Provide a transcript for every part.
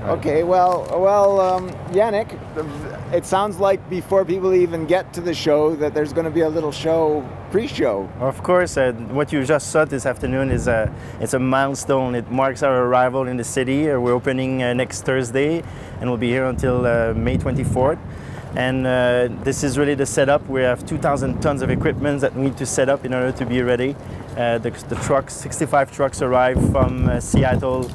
Okay, well, Yannick, it sounds like before people even get to the show that there's going to be a little show, pre-show. Of course, what you just saw this afternoon is it's a milestone. It marks our arrival in the city. We're opening next Thursday, and we'll be here until May 24th. And this is really the setup. We have 2,000 tons of equipment that we need to set up in order to be ready. The trucks, 65 trucks arrived from Seattle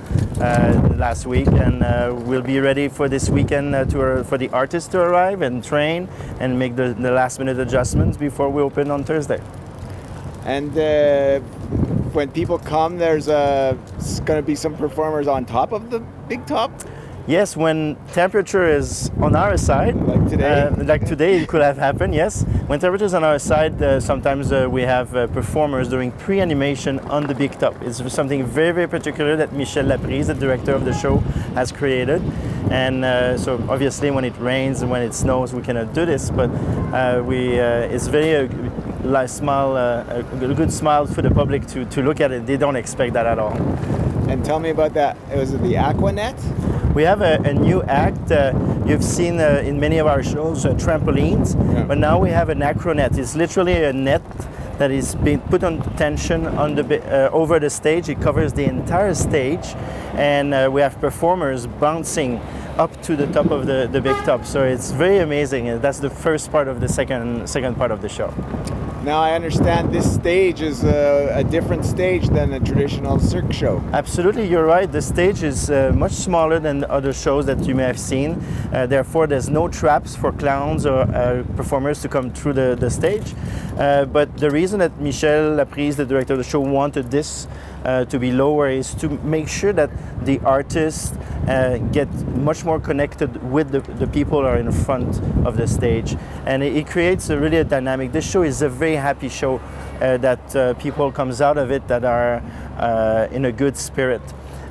last week, and we'll be ready for this weekend for the artists to arrive and train and make the last minute adjustments before we open on Thursday. And when people come, there's going to be some performers on top of the big top? Yes, when temperature is on our side, like today, it could have happened, yes. When temperature is on our side, sometimes we have performers doing pre-animation on the big top. It's something very, very particular that Michel Laprise, the director of the show, has created. And so obviously when it rains and when it snows, we cannot do this, but it's very a good smile for the public to look at it. They don't expect that at all. And tell me about that. Was it the Aquanet? We have a new act. You've seen in many of our shows trampolines, but now we have an acronet. It's literally a net that is being put on tension on over the stage. It covers the entire stage, and we have performers bouncing up to the top of the big top. So it's very amazing. That's the first part of the second part of the show. Now I understand this stage is a different stage than a traditional Cirque show. Absolutely, you're right. The stage is much smaller than the other shows that you may have seen. Therefore, there's no traps for clowns or performers to come through the stage. But the reason that Michel Laprise, the director of the show, wanted this to be lower is to make sure that the artists get much more connected with the people who are in front of the stage. And it creates a dynamic. This show is a very happy show that people comes out of it that are in a good spirit.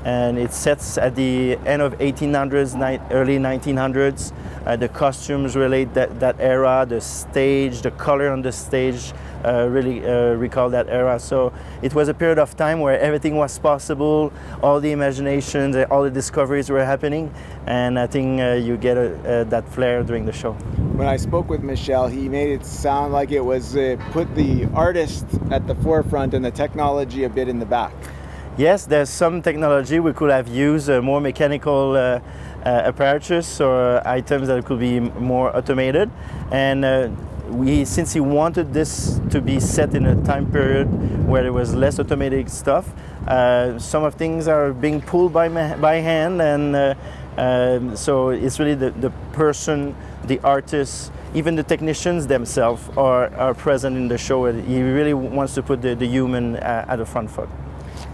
And it sets at the end of 1800s, early 1900s. The costumes relate that era, the stage, the color on the stage really recall that era. So it was a period of time where everything was possible, all the imaginations, all the discoveries were happening, and I think you get that flair during the show. When I spoke with Michel, he made it sound like it was put the artist at the forefront and the technology a bit in the back. Yes, there's some technology we could have used, more mechanical apparatus or items that could be more automated. And since he wanted this to be set in a time period where there was less automated stuff, some of things are being pulled by hand, and so it's really the person, the artist, even the technicians themselves are present in the show. He really wants to put the human at the front foot.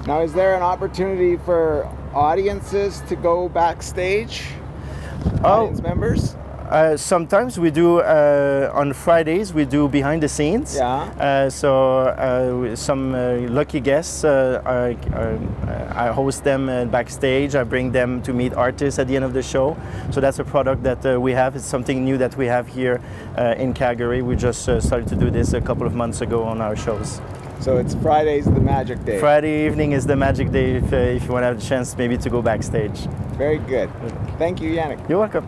Now, is there an opportunity for audiences to go backstage? Audience members? Sometimes we do, on Fridays, we do behind the scenes. Yeah. So some lucky guests, I host them backstage. I bring them to meet artists at the end of the show. So that's a product that we have. It's something new that we have here in Calgary. We just started to do this a couple of months ago on our shows. So it's Friday's the magic day. Friday evening is the magic day if you want to have the chance maybe to go backstage. Very good. Thank you, Yannick. You're welcome.